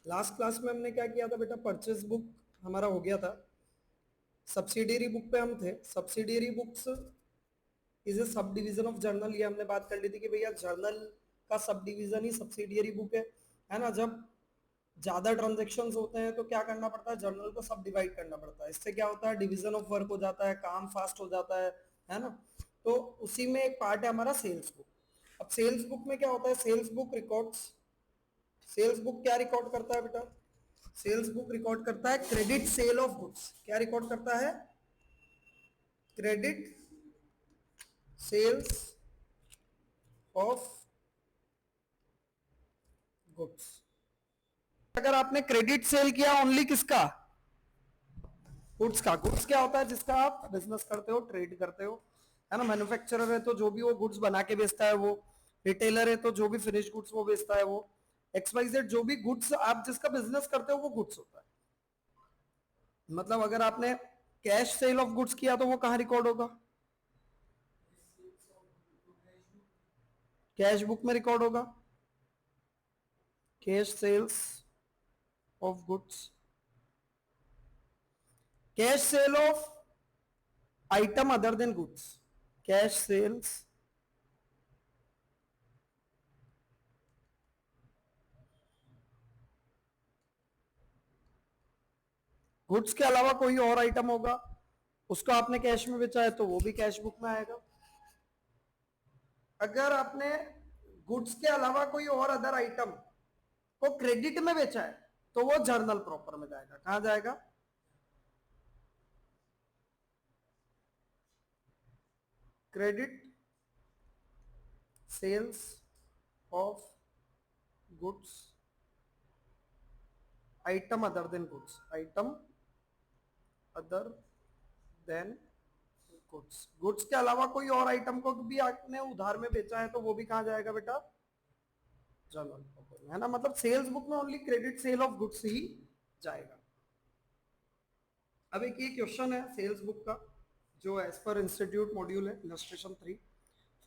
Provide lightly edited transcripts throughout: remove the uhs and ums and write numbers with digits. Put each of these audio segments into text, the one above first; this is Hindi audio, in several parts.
लास्ट क्लास में हमने क्या किया था बेटा, परचेस बुक हमारा हो गया था। सब्सिडियरी बुक पे हम थे। Subsidiary books is a sub division of journal, ये हमने बात कर ली थी कि भैया जर्नल का सब डिवीजन ही सब्सिडियरी बुक है ना। जब ज्यादा ट्रांजेक्शन्स होते हैं तो क्या करना पड़ता है, जर्नल को सब डिवाइड करना पड़ता है। इससे क्या होता है, डिवीजन ऑफ वर्क हो जाता है, काम फास्ट हो जाता है ना। तो उसी में एक पार्ट है हमारा सेल्स बुक। अब सेल्स बुक में क्या होता है, sales book records, sales book क्या रिकॉर्ड करता है बेटा, सेल्स बुक रिकॉर्ड करता है क्रेडिट सेल ऑफ गुड्स। क्या रिकॉर्ड करता है, क्रेडिट सेल्स ऑफ गुड्स। अगर आपने क्रेडिट सेल किया ओनली किसका, गुड्स का। गुड्स क्या होता है, जिसका आप बिजनेस करते हो, ट्रेड करते हो, है ना। मैन्युफैक्चरर है तो जो भी वो गुड्स बना के बेचता है वो, रिटेलर है तो जो भी फिनिश गुड्स वो बेचता है वो, XYZ जो भी गुड्स आप जिसका बिजनेस करते हो वो गुड्स होता है। मतलब अगर आपने कैश सेल ऑफ गुड्स किया तो वो कहां रिकॉर्ड होगा, कैश बुक में रिकॉर्ड होगा, cash sales of goods, cash sale of item other than goods, cash sales goods के अलावा कोई और आइटम होगा, उसको आपने कैश में बेचा है तो वो भी कैश बुक में आएगा। अगर आपने गुड्स के अलावा कोई और अदर आइटम को क्रेडिट में बेचा है तो वो जर्नल प्रॉपर में जाएगा। कहां जाएगा, credit sales of goods item other than goods, item other than goods. Goods के अलावा कोई और आइटम को भी आपने उधार में बेचा है तो वो भी कहां जाएगा बेटा, जर्नल प्रॉपर में, है ना। मतलब सेल्स बुक में only credit sale of goods ही जाएगा। अब एक ये क्वेश्चन है सेल्स बुक का जो एज पर इंस्टीट्यूट मॉड्यूल है illustration 3।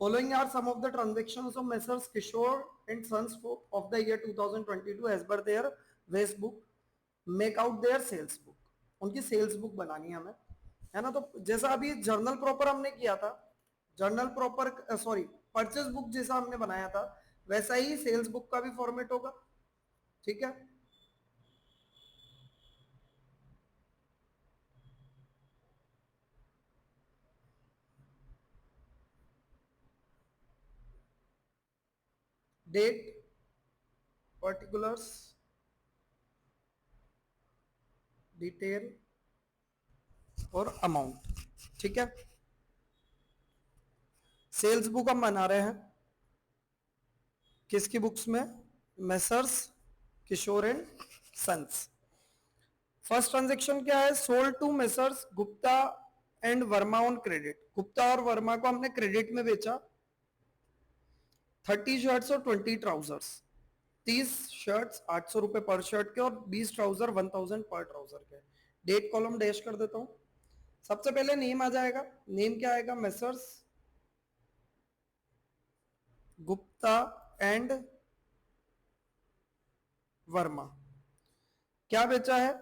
Following are some of the transactions of messrs Kishore and sons of the year 2022 as per their waste book, make out their sales book. उनकी सेल्स बुक बनानी है हमें, है ना। तो जैसा अभी जर्नल प्रॉपर हमने किया था, journal proper sorry purchase book जैसा हमने बनाया था, वैसा ही सेल्स बुक का भी फॉर्मेट होगा। ठीक है, डेट, पर्टिकुलर्स, डिटेल और अमाउंट। ठीक है, सेल्स बुक हम बना रहे हैं किसकी बुक्स में, messrs Kishore and sons. First transaction क्या है, sold to messrs Gupta and Verma on credit. Gupta और वर्मा को हमने क्रेडिट में बेचा 30 शर्ट्स और 20 ट्राउजर्स। 30 शर्ट्स 800 रुपए पर शर्ट के और 20 ट्राउजर 1000 पर ट्राउजर के। डेट कॉलम डैश कर देता हूं। सबसे पहले नेम आ जाएगा, नेम क्या आएगा, मेसर्स गुप्ता एंड वर्मा। क्या बेचा है,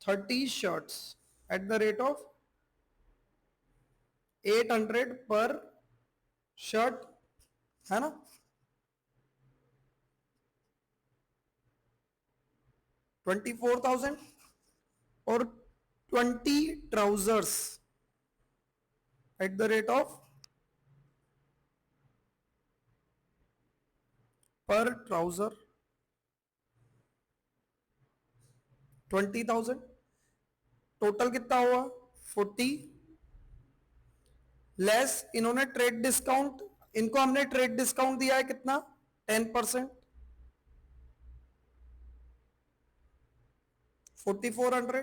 30 shirts at the rate of 800 पर शर्ट, है ना। 24,000 और 20 trousers at the rate of पर ट्राउजर 20,000। टोटल कितना हुआ 40 लेस इन्होंने ट्रेड डिस्काउंट, इनको हमने ट्रेड डिस्काउंट दिया है कितना 10%, 4400।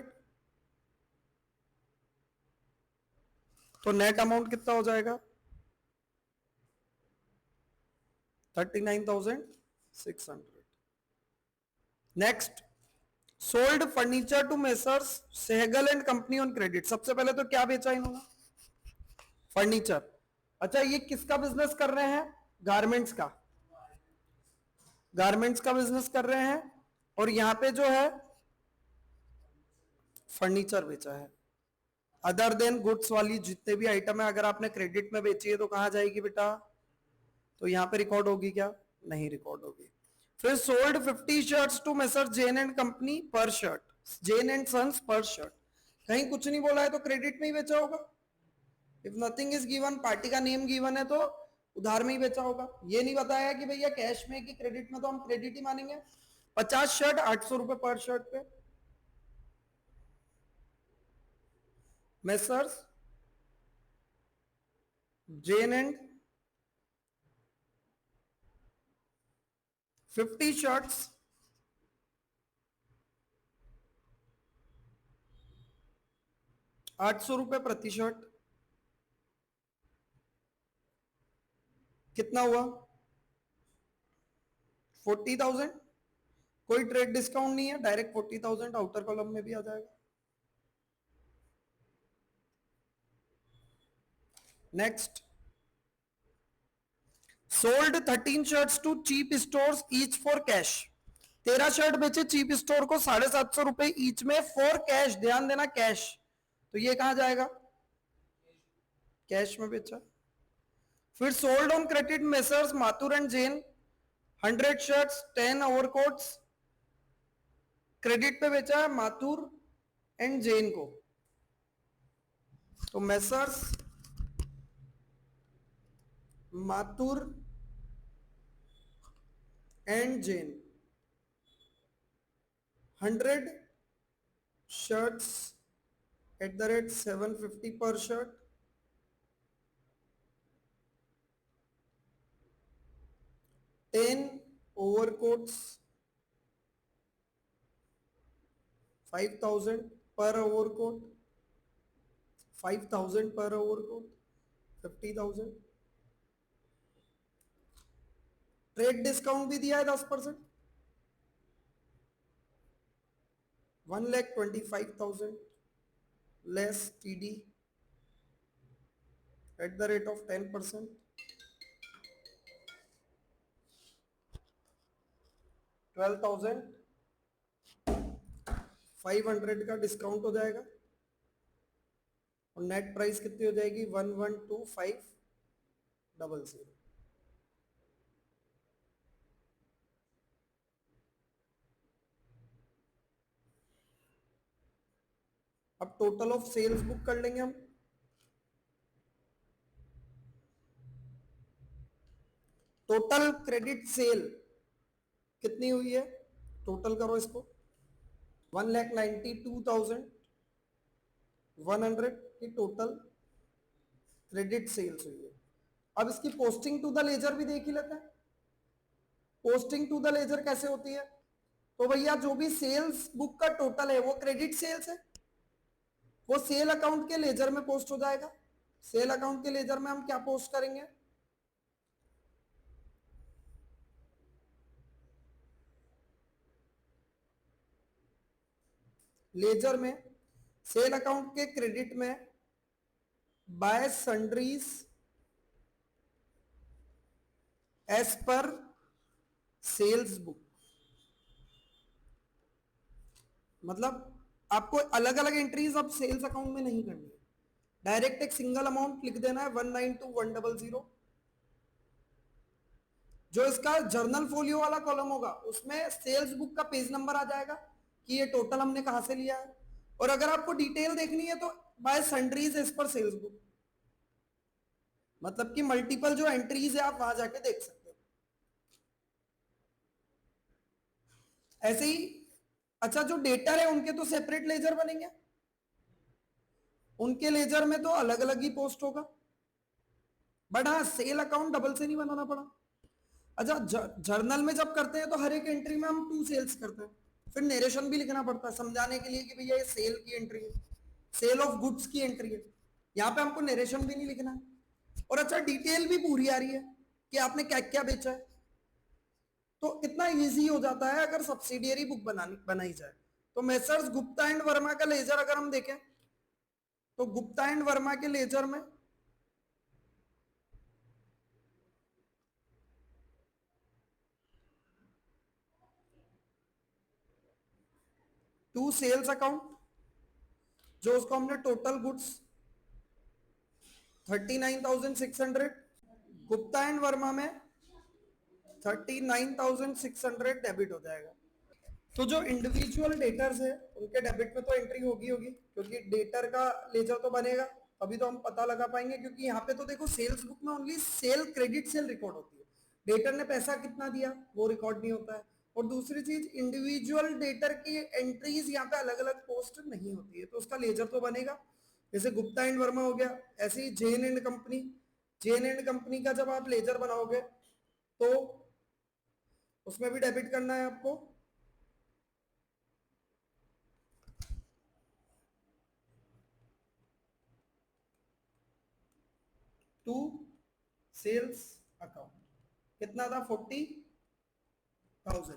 तो नेट अमाउंट कितना हो जाएगा 39,600। Next, sold furniture to messrs Sehgal and company on credit. सबसे पहले तो क्या बेचा इन्होंने, फर्नीचर। अच्छा ये किसका बिजनेस कर रहे हैं, गारमेंट्स का। गारमेंट्स का बिजनेस कर रहे हैं, और यहां पे जो है फर्नीचर बेचा है। अदर देन गुड्स वाली जितने भी आइटम है अगर आपने क्रेडिट में बेची है तो कहां जाएगी बेटा, तो यहां पे रिकॉर्ड होगी क्या, नहीं रिकॉर्ड होगी। फिर sold 50 shirts to messrs Jain and company per shirt, Jain and sons per shirt, कहीं कुछ नहीं बोला है तो क्रेडिट में ही बेचा होगा। If nothing is given, party का नेम गिवन है तो उधार में ही बेचा होगा। ये नहीं बताया कि भैया कैश में कि क्रेडिट में, तो हम क्रेडिट ही मानेंगे। 50 शर्ट 800 रुपए पर शर्ट पे। मेसर्स जेन एंड 50 शर्ट्स 800 रुपए प्रति शर्ट, कितना हुआ 40,000। कोई ट्रेड डिस्काउंट नहीं है, डायरेक्ट 40,000 आउटर कॉलम में भी आ जाएगा। Next, sold 13 shirts to cheap stores each for cash, 13 shirt बेचे चीप स्टोर को 750 रुपए ईच में फॉर कैश, ध्यान देना कैश, तो ये कहां जाएगा, कैश में बेचा। फिर sold on credit messrs Mathur and Jain 100 shirts 10 overcoats, credit पे बेचा है माथुर एंड जैन को, तो messrs Mathur and Jain 100 shirts at the rate 750 per shirt, 10 overcoats 5,000 per overcoat, 5,000 per overcoat 50,000, trade discount भी दिया है 10%, 1,25,000 less TD at the rate of 10%, 12,500 का डिस्काउंट हो जाएगा, और नेट प्राइस कितनी हो जाएगी 112500। अब टोटल ऑफ सेल्स बुक कर लेंगे हम। टोटल क्रेडिट सेल कितनी हुई है, टोटल करो इसको, 1,92,100 की टोटल क्रेडिट सेल्स हुई है। अब इसकी पोस्टिंग टू द लेजर भी देख ही लेते हैं। पोस्टिंग टू द लेजर कैसे होती है, तो भैया जो भी सेल्स बुक का टोटल है वो क्रेडिट सेल्स है, वो सेल अकाउंट के लेजर में पोस्ट हो जाएगा। सेल अकाउंट के लेजर में हम क्या पोस्ट करेंगे, लेजर में सेल अकाउंट के क्रेडिट में by sundries as per sales book, मतलब आपको अलग अलग एंट्रीज अब सेल्स अकाउंट में नहीं करनी है, डायरेक्ट एक सिंगल अमाउंट लिख देना है 192,100। जो इसका जर्नल फोलियो वाला कॉलम होगा उसमें सेल्स बुक का पेज नंबर आ जाएगा कि ये टोटल हमने कहां से लिया है, और अगर आपको डिटेल देखनी है तो by sundries as per sales book, मतलब कि मल्टीपल जो एंट्रीज है आप वहां जाके देख सकते हो। ऐसे ही अच्छा, जो डेटर है उनके तो सेपरेट लेजर बनेंगे, उनके लेजर में तो अलग अलग ही पोस्ट होगा, बट हाँ सेल अकाउंट डबल से नहीं बनाना पड़ा। अच्छा, जर्नल में जब करते हैं तो हर एक एंट्री में हम 2 सेल्स करते हैं, फिर नरेशन भी लिखना पड़ता है समझाने के लिए कि भैया ये सेल की एंट्री है, सेल ऑफ गुड्स की एंट्री है। यहाँ पे हमको नरेशन भी नहीं लिखना है, और अच्छा डिटेल भी पूरी आ रही है कि आपने क्या क्या बेचा है, तो इतना इजी हो जाता है अगर सब्सिडियरी बुक बनाई जाए। तो मेसर्स गुप्ता एंड वर्मा का लेजर अगर हम देखें तो गुप्ता एंड वर्मा के लेजर में टू सेल्स अकाउंट, जो उसको हमने total goods 39,600, Gupta and Verma में 39,600 डेबिट हो जाएगा। तो जो इंडिविजुअल डेटर्स है उनके डेबिट में तो एंट्री होगी होगी, क्योंकि डेटर का लेजर तो बनेगा, अभी तो हम पता लगा पाएंगे, क्योंकि यहाँ पे तो देखो सेल्स बुक में only cell credit sale record होती है, डेटर ने पैसा कितना दिया वो रिकॉर्ड नहीं होता है। और दूसरी चीज, इंडिविजुअल डेटर की एंट्रीज यहाँ पे अलग अलग पोस्ट नहीं होती है, तो उसका लेजर तो बनेगा। जैसे गुप्ता एंड वर्मा हो गया, ऐसे ही Jain and company, Jain and company का जब आप लेजर बनाओगे तो उसमें भी डेबिट करना है आपको। टू सेल्स अकाउंट कितना था, 40,000।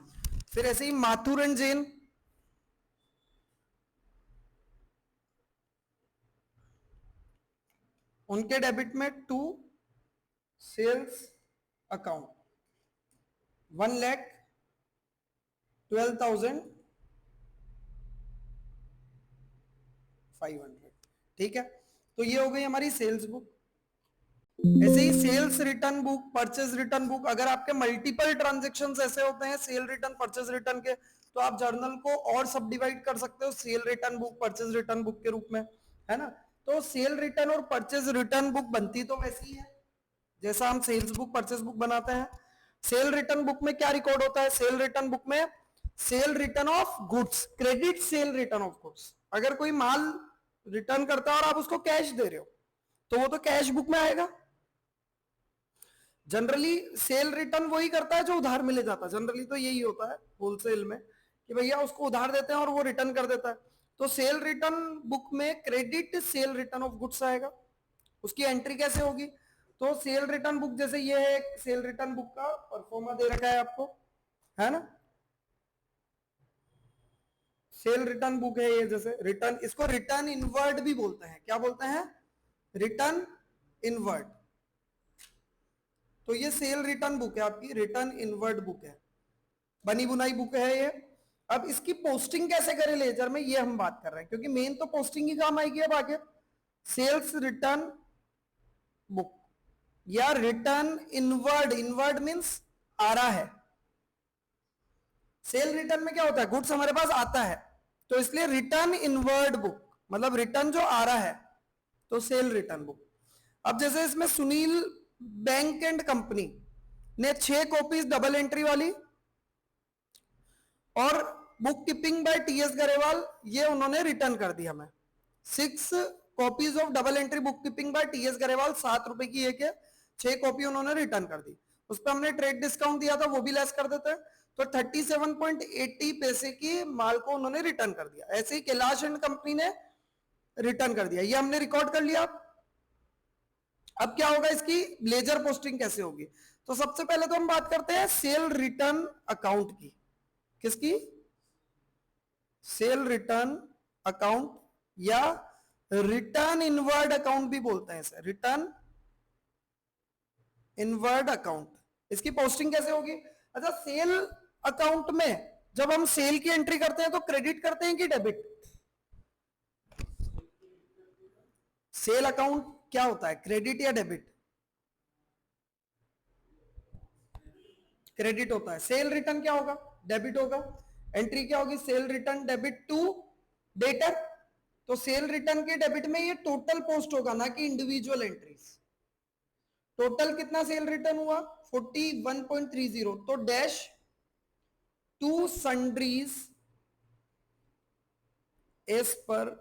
फिर ऐसे ही माथुर एंड जैन, उनके डेबिट में टू सेल्स अकाउंट 1,12,500। ठीक है, तो ये हो गई हमारी सेल्स बुक। ऐसे ही sales return book, purchase return book, अगर आपके मल्टीपल ट्रांजेक्शन्स ऐसे होते हैं सेल रिटर्न परचेज रिटर्न के, तो आप जर्नल को और सब डिवाइड कर सकते हो cell return book purchase return book के रूप में, है ना। तो सेल रिटर्न और परचेज रिटर्न बुक बनती तो वैसी ही है जैसा हम सेल्स बुक परचेज बुक बनाते हैं। सेल रिटर्न बुक में क्या रिकॉर्ड होता है, सेल रिटर्न बुक में cell return of goods, credit sale return of goods. अगर कोई माल रिटर्न करता है और आप उसको कैश दे रहे हो तो वो तो कैश बुक में आएगा। जनरली सेल रिटर्न वही करता है जो उधार में ले जाता है, जनरली तो यही होता है होलसेल में कि भैया उसको उधार देते हैं और वो रिटर्न कर देता है। तो सेल रिटर्न बुक में credit sale return of goods आएगा। उसकी एंट्री कैसे होगी, तो सेल रिटर्न बुक, जैसे ये है सेल रिटर्न बुक का परफॉर्मा दे रखा है आपको, है ना। सेल रिटर्न बुक है ये, जैसे रिटर्न, इसको रिटर्न इनवर्ड भी बोलते हैं, क्या बोलते हैं, रिटर्न इनवर्ड। तो ये सेल रिटर्न बुक है आपकी, रिटर्न इनवर्ड बुक है, बनी बुनाई बुक है ये। अब इसकी पोस्टिंग कैसे करें लेजर में, ये हम बात कर रहे हैं, क्योंकि मेन तो पोस्टिंग ही काम आएगी अब आगे। सेल्स रिटर्न बुक या रिटर्न इनवर्ड, इनवर्ड मींस आ रहा है। सेल रिटर्न में क्या होता है, गुड्स हमारे पास आता है, तो इसलिए रिटर्न इनवर्ड बुक मतलब रिटर्न जो आ रहा है, तो सेल रिटर्न बुक। अब जैसे इसमें सुनील बैंक एंड कंपनी ने 6 कॉपीज डबल एंट्री वाली और bookkeeping by TS Garewal, ये उन्होंने रिटर्न कर दी हमें। 6 copies of double entry bookkeeping by TS Garewal, 7 रुपए की एक है, 6 कॉपी उन्होंने रिटर्न कर दी। उस पर हमने ट्रेड डिस्काउंट दिया था, वो भी लेस कर देते हैं, तो 37.80 पैसे की माल को उन्होंने रिटर्न कर दिया। ऐसे ही कैलाश एंड कंपनी ने रिटर्न कर दिया, ये हमने रिकॉर्ड कर लिया। अब क्या होगा, इसकी लेजर पोस्टिंग कैसे होगी, तो सबसे पहले तो हम बात करते हैं सेल रिटर्न अकाउंट की। किसकी, सेल रिटर्न अकाउंट या रिटर्न इनवर्ड अकाउंट भी बोलते हैं इसे, रिटर्न इनवर्ड अकाउंट। इसकी पोस्टिंग कैसे होगी, अच्छा सेल अकाउंट में जब हम सेल की एंट्री करते हैं तो क्रेडिट करते हैं कि डेबिट, सेल अकाउंट क्या होता है, क्रेडिट या डेबिट, क्रेडिट होता है। सेल रिटर्न क्या होगा, डेबिट होगा। एंट्री क्या होगी, sale return debit to debtor, तो सेल रिटर्न के डेबिट में ये टोटल पोस्ट होगा ना कि इंडिविजुअल एंट्रीज। टोटल कितना सेल रिटर्न हुआ 41.30, तो dash to sundries as per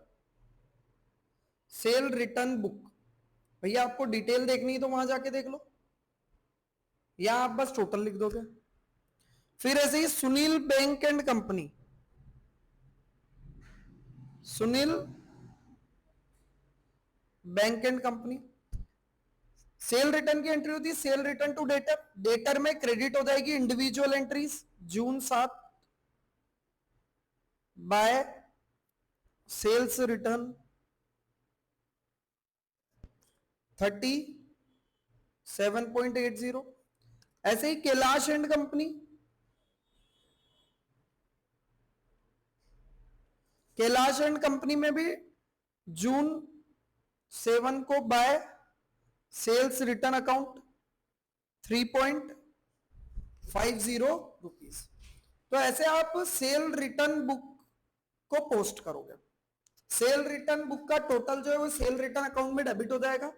sale return book. भैया आपको डिटेल देखनी है तो वहां जाके देख लो, या आप बस टोटल लिख दोगे। फिर ऐसे ही Sunil bank and company, Sunil bank and company, sale return की एंट्री होती है sale return to debtor, debtor में क्रेडिट हो जाएगी individual entries June 7 by sales return 37.80। ऐसे ही Kailash and company, Kailash and company में भी जून 7 को by sales return account 3.50 rupees. तो ऐसे आप सेल रिटर्न बुक को पोस्ट करोगे। सेल रिटर्न बुक का टोटल जो है वो सेल रिटर्न अकाउंट में डेबिट हो जाएगा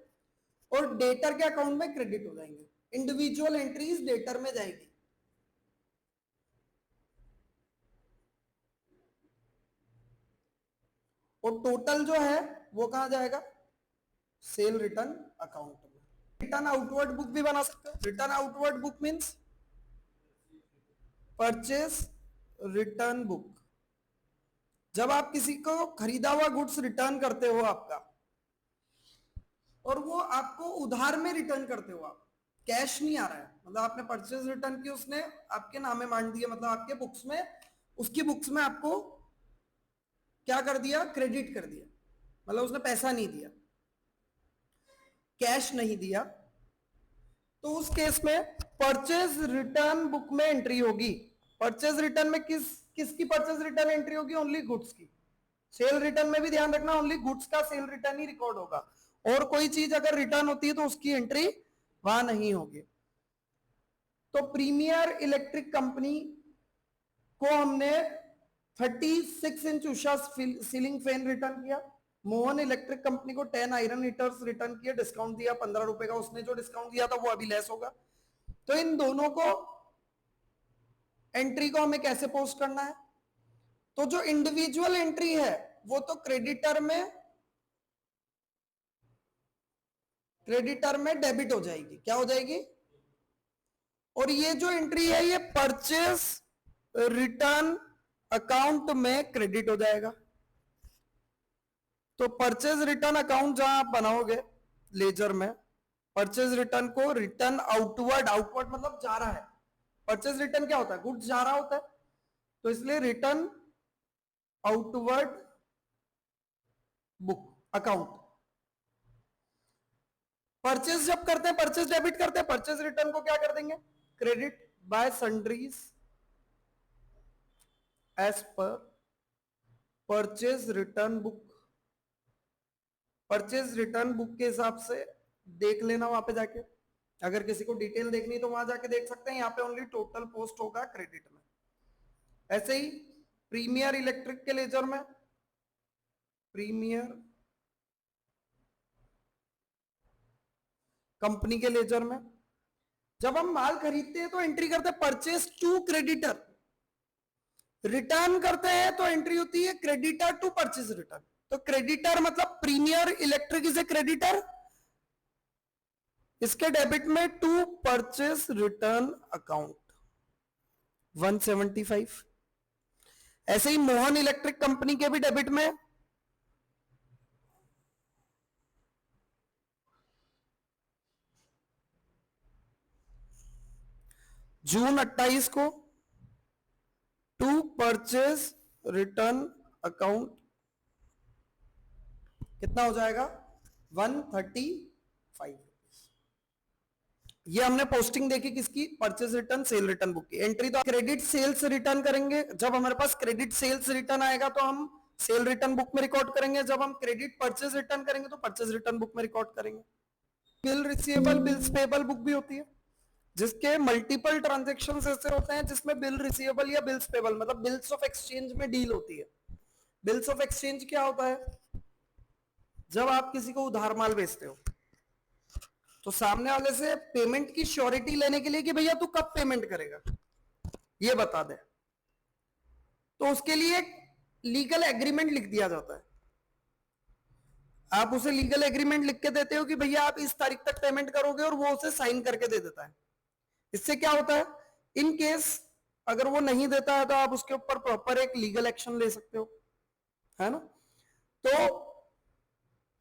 और डेटर के अकाउंट में क्रेडिट हो जाएंगे। इंडिविजुअल एंट्रीज डेटर में जाएगी। और टोटल जो है वो कहां जाएगा? सेल रिटर्न अकाउंट में। रिटर्न आउटवर्ड बुक भी बना सकते हो। Return outward book means purchase return book. जब आप किसी को खरीदा हुआ गुड्स रिटर्न करते हो आपका, और वो आपको उधार में रिटर्न करते हो, आप कैश नहीं आ रहा है, मतलब आपने परचेज रिटर्न की, उसने आपके नामे मान दिया, मतलब आपके बुक्स में, उसकी बुक्स में आपको क्या कर दिया? क्रेडिट कर दिया, मतलब उसने पैसा नहीं दिया, कैश नहीं दिया। तो उस केस में परचेज रिटर्न बुक में एंट्री होगी। परचेज रिटर्न में किसकी परचेज रिटर्न एंट्री होगी? ओनली गुड्स की। सेल रिटर्न में भी ध्यान रखना, ओनली गुड्स का सेल रिटर्न ही रिकॉर्ड होगा, और कोई चीज अगर रिटर्न होती है तो उसकी एंट्री वहां नहीं होगी। तो प्रीमियर इलेक्ट्रिक कंपनी को हमने 36 inch Usha ceiling fan return किया। मोहन इलेक्ट्रिक कंपनी को 10 आयरन हीटर्स रिटर्न किया, डिस्काउंट दिया 15 रुपए का। उसने जो डिस्काउंट दिया था वो अभी लेस होगा। तो इन दोनों को एंट्री को हमें कैसे पोस्ट करना है? तो जो इंडिविजुअल एंट्री है वो तो क्रेडिटर में डेबिट हो जाएगी। क्या हो जाएगी? और ये जो एंट्री है ये परचेस रिटर्न अकाउंट में क्रेडिट हो जाएगा। तो परचेज रिटर्न अकाउंट जहां आप बनाओगे लेजर में, परचेज रिटर्न को रिटर्न आउटवर्ड, आउटवर्ड मतलब जा रहा है। परचेज रिटर्न क्या होता है? गुड्स जा रहा होता है, तो इसलिए return outward book account. Purchase जब करते हैं, परचेज डेबिट करते हैं, परचेज रिटर्न को क्या कर देंगे? Credit by sundries as per purchase return book. Purchase return book के हिसाब से देख लेना वहां पे जाके, अगर किसी को डिटेल देखनी तो वहां जाके देख सकते हैं। यहाँ पे ओनली टोटल पोस्ट होगा क्रेडिट में। ऐसे ही प्रीमियर इलेक्ट्रिक के लेजर में, प्रीमियर कंपनी के लेजर में जब हम माल खरीदते हैं तो एंट्री करते हैं परचेज टू क्रेडिटर, रिटर्न करते हैं तो एंट्री होती है क्रेडिटर टू परचेज रिटर्न। तो क्रेडिटर मतलब premier electric is a creditor, इसके डेबिट में टू परचेज रिटर्न अकाउंट 175। ऐसे ही मोहन इलेक्ट्रिक कंपनी के भी डेबिट में जून 28 को टू परचेज रिटर्न अकाउंट कितना हो जाएगा? 135। ये हमने पोस्टिंग देखी किसकी? Purchase return cell return book की। एंट्री तो क्रेडिट सेल्स रिटर्न करेंगे। जब हमारे पास क्रेडिट सेल्स रिटर्न आएगा तो हम सेल रिटर्न बुक में रिकॉर्ड करेंगे। जब हम क्रेडिट परचेज रिटर्न करेंगे तो परचेज रिटर्न बुक में रिकॉर्ड करेंगे। Bill receivable, bills payable book भी होती है, जिसके मल्टीपल ट्रांजेक्शन ऐसे होते हैं जिसमें बिल रिसीवेबल या बिल्स पेबल मतलब बिल्स ऑफ एक्सचेंज में डील होती है। बिल्स ऑफ एक्सचेंज क्या होता है? जब आप किसी को उधार माल बेचते हो तो सामने वाले से पेमेंट की श्योरिटी लेने के लिए कि भैया तू कब पेमेंट करेगा ये बता दे, तो उसके लिए एक लीगल एग्रीमेंट लिख दिया जाता है। आप उसे लीगल एग्रीमेंट लिख के देते हो कि भैया आप इस तारीख तक पेमेंट करोगे, और वो उसे साइन करके दे देता है। इससे क्या होता है? इन केस अगर वो नहीं देता है तो आप उसके ऊपर प्रॉपर एक लीगल एक्शन ले सकते हो, है ना। तो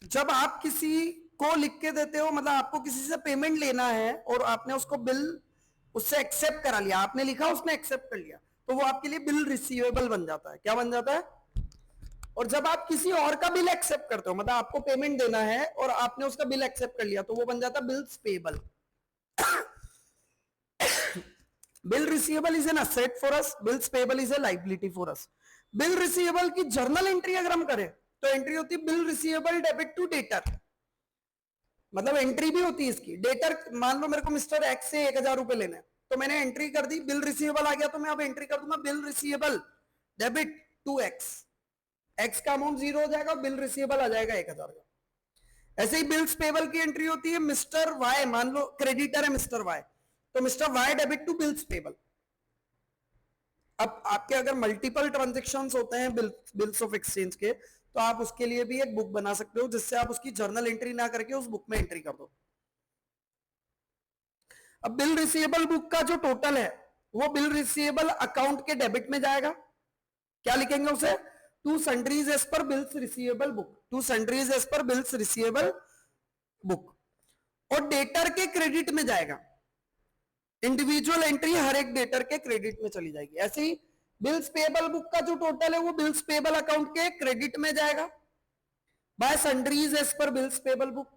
जब आप किसी को लिख के देते हो, मतलब आपको किसी से पेमेंट लेना है और आपने उसको बिल उससे एक्सेप्ट करा लिया, आपने लिखा उसने एक्सेप्ट कर लिया, तो वो आपके लिए बिल रिसीवेबल बन जाता है। क्या बन जाता है? और जब आप किसी और का बिल एक्सेप्ट करते हो, मतलब आपको पेमेंट देना है और आपने उसका बिल एक्सेप्ट कर लिया, तो वो बन जाता है bills payable. Bill receivable is an asset for us, bills payable is a liability for us. Bill receivable की जर्नल एंट्री अगर हम करें तो एंट्री होती है bill receivable debit to debtor, मतलब एंट्री भी होती है इसकी। डेटर, मान लो मेरे को मिस्टर एक्स से 1000 रुपए लेने हैं, तो मैंने एंट्री कर दी, बिल रिसीवेबल आ गया, तो मैं अब एंट्री कर दूंगा bill receivable debit to X, X का अमाउंट 0 हो जाएगा, बिल रिसीवेबल आ जाएगा 1000 का। ऐसे ही बिल्स पेबल की एंट्री होती है मिस्टर वाई, मान लो क्रेडिटर है मिस्टर वाई, तो mister Y debit to bills payable. अब आपके अगर मल्टीपल ट्रांजेक्शन्स होते हैं बिल्स ऑफ एक्सचेंज के, तो आप उसके लिए भी एक बुक बना सकते हो जिससे आप उसकी जर्नल एंट्री ना करके उस बुक में एंट्री कर दो। अब बिल रिसीवेबल बुक का जो टोटल है वो बिल रिसीवेबल अकाउंट के डेबिट में जाएगा। क्या लिखेंगे उसे? To sundries as per bills receivable book, to sundries as per bills receivable book, और डेटर के क्रेडिट में जाएगा। इंडिविजुअल एंट्री हर एक डेटर के क्रेडिट में चली जाएगी। ऐसे ही बिल्स पेबल बुक का जो टोटल है वो बिल्स पेबल अकाउंट के क्रेडिट में जाएगा by sundries as per bills payable book,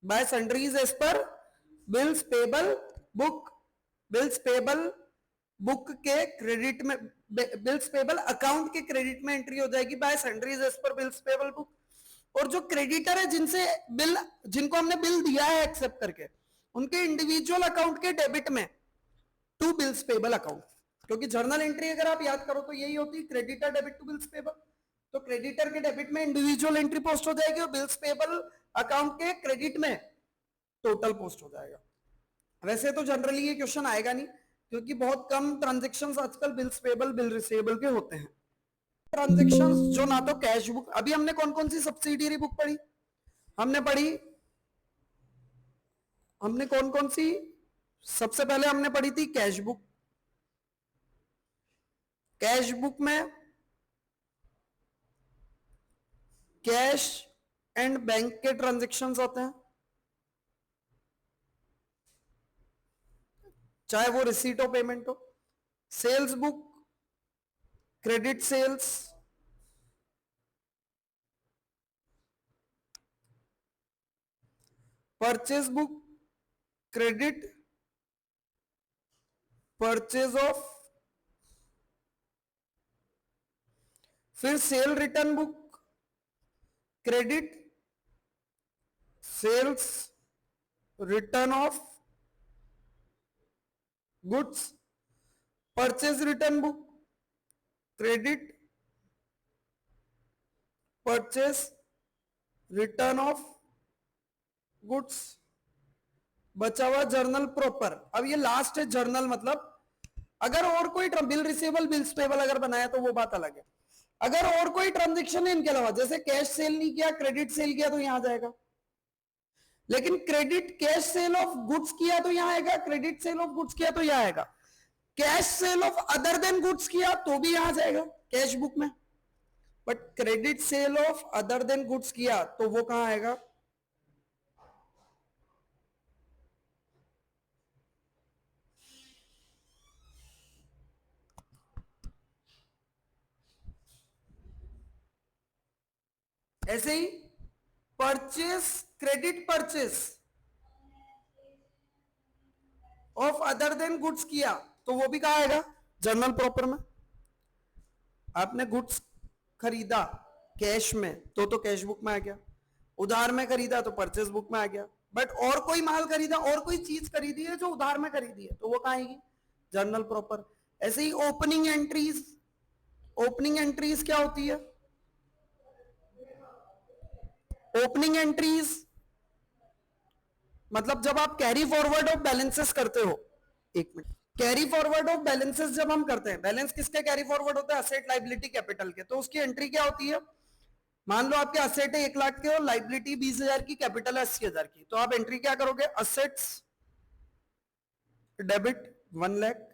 by sundries as per bills payable book, bills payable book के क्रेडिट में, बिल्स पेबल अकाउंट के क्रेडिट में एंट्री हो जाएगी by sundries as per bills payable book. और जो क्रेडिटर है जिनसे बिल, जिनको हमने बिल दिया है एक्सेप्ट करके, उनके इंडिविजुअल अकाउंट के डेबिट में टू बिल्स पेबल अकाउंट, क्योंकि जर्नल एंट्री अगर आप याद करो तो यही होती है creditor debit to bills payable, तो क्रेडिटर के डेबिट में इंडिविजुअल एंट्री पोस्ट हो जाएगी और बिल्स पेबल अकाउंट के क्रेडिट में टोटल पोस्ट हो जाएगा। वैसे तो जनरली ये क्वेश्चन आएगा नहीं क्योंकि बहुत कम ट्रांजेक्शन्स आजकल बिल्स पेबल बिल रिसीवेबल के होते हैं। ट्रांजेक्शन्स जो ना तो कैश बुक, अभी हमने कौन कौन सी सब्सिडियरी बुक पढ़ी? हमने कौन कौन सी, सबसे पहले हमने पढ़ी थी कैश बुक। कैश बुक में कैश एंड बैंक के ट्रांजेक्शन्स होते हैं, चाहे वो रिसीट हो पेमेंट हो। Sales book credit sales, purchase book credit purchase of, फिर sale return book credit sales return of goods, purchase return book credit purchase return of goods, बचा हुआ जर्नल प्रॉपर। अब ये लास्ट है जर्नल, मतलब अगर और कोई बिल रिसीवेबल बिल्स पेबल अगर बनाया तो वो बात अलग है। अगर और कोई ट्रांजेक्शन है इनके अलावा, जैसे कैश सेल नहीं किया क्रेडिट सेल किया तो यहां जाएगा, लेकिन credit cash sale of goods किया तो यहां आएगा, क्रेडिट सेल ऑफ गुड्स किया तो यहां आएगा, cash sale of other than goods किया तो भी यहां जाएगा कैश बुक में, but credit sale of other than goods किया तो वो कहां आएगा? ऐसे ही purchase credit purchase of other than goods किया तो वो भी कहा आएगा? जर्नल प्रॉपर में। आपने गुड्स खरीदा कैश में तो कैश बुक में आ गया, उधार में खरीदा तो परचेस बुक में आ गया, बट और कोई माल खरीदा, और कोई चीज खरीदी है जो उधार में खरीदी है तो वो कहां आएगी? Journal proper. ऐसे ही ओपनिंग एंट्रीज, ओपनिंग एंट्रीज क्या होती है? ओपनिंग एंट्रीज मतलब जब आप कैरी फॉरवर्ड ऑफ बैलेंसेस करते हो, एक minute, carry forward of balances जब हम करते हैं, बैलेंस किसके कैरी फॉरवर्ड होता है? असेट लायबिलिटी कैपिटल के। तो उसकी एंट्री क्या होती है? मान लो आपके असेट है 1 लाख के और लायबिलिटी 20,000 की, कैपिटल है 80,000 की, तो आप एंट्री क्या करोगे? Assets debit 1 lakh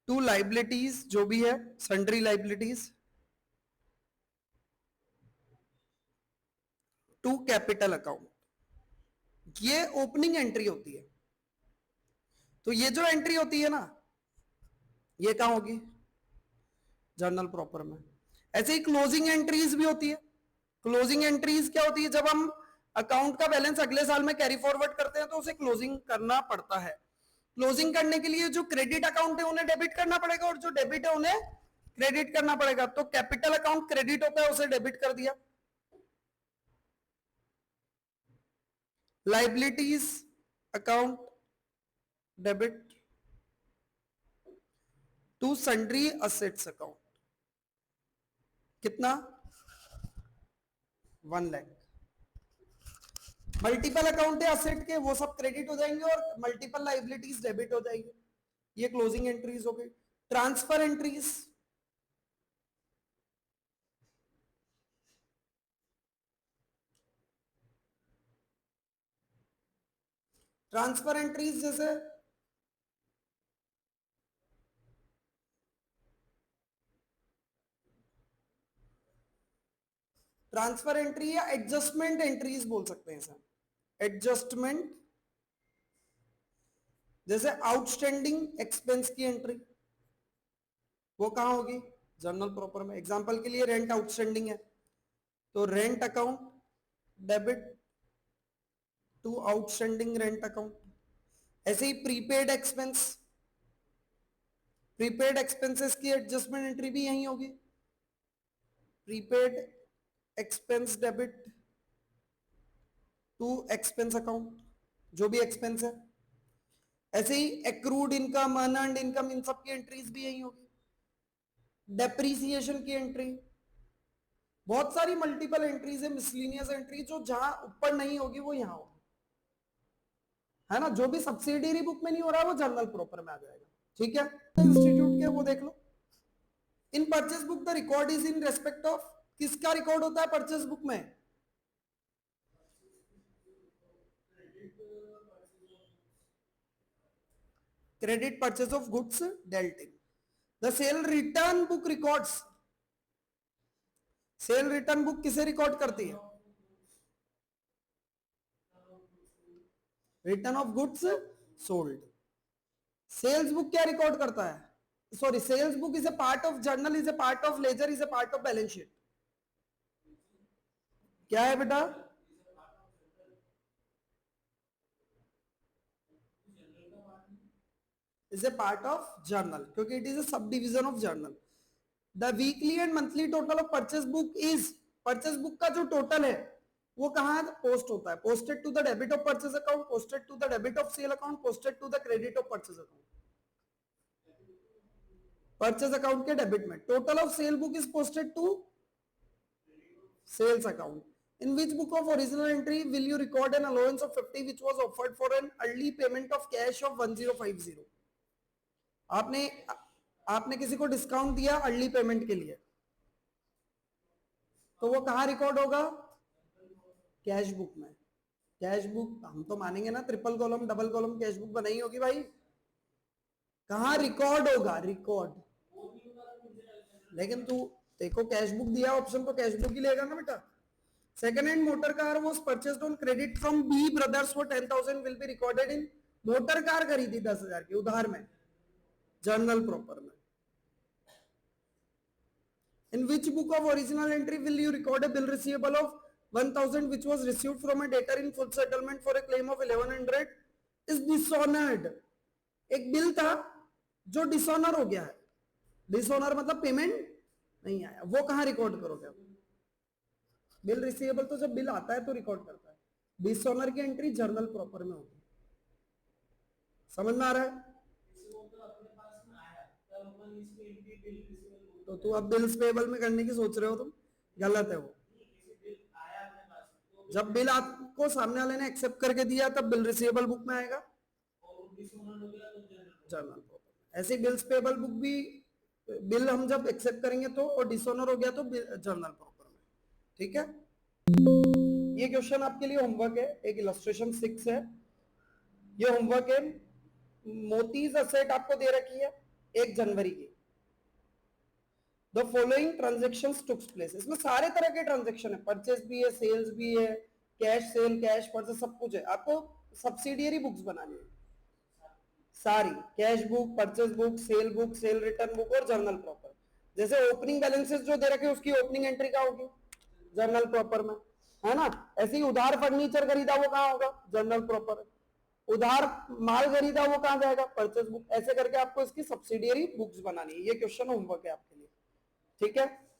to liabilities जो भी है sundry liabilities to capital account, ये ओपनिंग एंट्री होती है। तो ये जो एंट्री होती है ना, ये कहां होगी? जर्नल प्रॉपर में। ऐसे ही क्लोजिंग एंट्रीज भी होती है। क्लोजिंग एंट्रीज क्या होती है? जब हम अकाउंट का बैलेंस अगले साल में कैरी फॉरवर्ड करते हैं तो उसे क्लोजिंग करना पड़ता है, क्लोजिंग करने के लिए जो क्रेडिट अकाउंट है उन्हें डेबिट करना पड़ेगा और जो डेबिट है उन्हें क्रेडिट करना पड़ेगा। तो कैपिटल अकाउंट क्रेडिट होता है, उसे डेबिट कर दिया। Liabilities account debit to sundry assets account, कितना 1 लाख। मल्टीपल अकाउंट है असेट के, वो सब क्रेडिट हो जाएंगे और मल्टीपल लाइबिलिटीज डेबिट हो जाएंगे। ये क्लोजिंग एंट्रीज हो गई। ट्रांसफर एंट्रीज, ट्रांसफर एंट्रीज जैसे ट्रांसफर एंट्री या एडजस्टमेंट एंट्रीज बोल सकते हैं सर। एडजस्टमेंट जैसे आउटस्टैंडिंग एक्सपेंस की एंट्री, वो कहां होगी? जर्नल प्रॉपर में। एग्जांपल के लिए रेंट आउटस्टैंडिंग है तो rent account debit to outstanding rent account. ऐसे ही प्रीपेड एक्सपेंस, प्रीपेड एक्सपेंसेस की एडजस्टमेंट एंट्री भी यही होगी। Prepaid expense debit to expense account, जो भी एक्सपेंस है। ऐसे ही एक्रूड इनकम, अनअर्न्ड इनकम, इन सब की एंट्रीज भी यही होगी। डेप्रीसिएशन की एंट्री, बहुत सारी मल्टीपल एंट्रीज है, मिसलिनियस एंट्री, जो जहां ऊपर नहीं होगी वो यहां होगी, है ना। जो भी सब्सिडियरी बुक में नहीं हो रहा वो जर्नल प्रॉपर में आ जाएगा, ठीक है। इंस्टीट्यूट के वो देख लो। In purchase book the record is in respect of, किसका रिकॉर्ड होता है परचेस बुक में? Credit purchase of goods dealt in. The sale return book records, sale return book किसे रिकॉर्ड करती है? Return of goods sold. Sales book क्या रिकॉर्ड करता है? Sorry, sales book is a part of journal, is a part of ledger, is a part of balance sheet. क्या है बेटा? Is a part of journal, क्योंकि it is a sub division of journal. The weekly and monthly total of purchase book is, purchase book का जो टोटल है वो कहां पोस्ट होता है? Posted to the debit of purchase account, posted to the debit of sale account, posted to the credit of purchase account. Purchase account के डेबिट में। Total of sale book is posted to sales account. In which book of original entry will you record an allowance of 50 which was offered for an early payment of cash of 1050? आपने आपने किसी को डिस्काउंट दिया अर्ली पेमेंट के लिए, तो वो कहां रिकॉर्ड होगा? कैश बुक में। कैश बुक हम तो मानेंगे ना, triple column double column cash book बनाई होगी भाई। कहां रिकॉर्ड होगा? रिकॉर्ड। लेकिन तू देखो कैश बुक दिया ऑप्शन, तो कैश बुक ही लेगा ना बेटा। Second hand motor car was purchased on credit from B brothers for 10,000 will be recorded in, motor car खरीदी 10,000 की उधार में, जर्नल प्रॉपर में। In which book of original entry will you record a bill receivable of 1,000 which was received from a debtor in full settlement for a claim of 1,100 is dishonored? एक बिल था जो डिसऑनर हो गया है। डिसऑनर मतलब पेमेंट नहीं आया, वो कहां रिकॉर्ड करोगे? बिल रिसीवेबल तो जब बिल आता है तो रिकॉर्ड करता है, डिसऑनर की एंट्री जर्नल प्रॉपर में होगी। समझ में आ रहा है? तो तू अब बिल्स पेबल में करने की सोच रहे हो, तुम गलत है वो। जब बिल आपको सामने वाले ने एक्सेप्ट करके दिया तब बिल रिसीवेबल बुक में आएगा, जर्नल प्रॉपर। ऐसे बिल्स पेबल बुक भी, बिल हम जब एक्सेप्ट करेंगे तो, और डिसऑनर हो गया तो जर्नल प्रॉपर में, ठीक है। ये क्वेश्चन आपके लिए होमवर्क है, एक इलस्ट्रेशन 6 है, ये होमवर्क है। मोतीज असेट आपको दे रखी है 1 जनवरी की। The following transactions took place, इसमें सारे तरह के ट्रांजेक्शन है, परचेस भी है, सेल्स भी है, कैश सेल, कैश परचेस, सब कुछ है। आपको सब्सिडियरी बुक्स बनानी है सारी, cash book, purchase book, cell return book और जर्नल प्रॉपर। जैसे ओपनिंग बैलेंसेस जो दे रखे उसकी ओपनिंग एंट्री कहाँ होगी? जर्नल प्रॉपर में, है ना। ऐसे ही उधार फर्नीचर खरीदा वो कहाँ होगा? Journal proper. उधार माल खरीदा वो कहां जाएगा, परचेस बुक। ऐसे करके आपको इसकी सब्सिडियरी बुक्स बनानी है। ये क्वेश्चन होमवर्क है आपके लिए, ठीक है।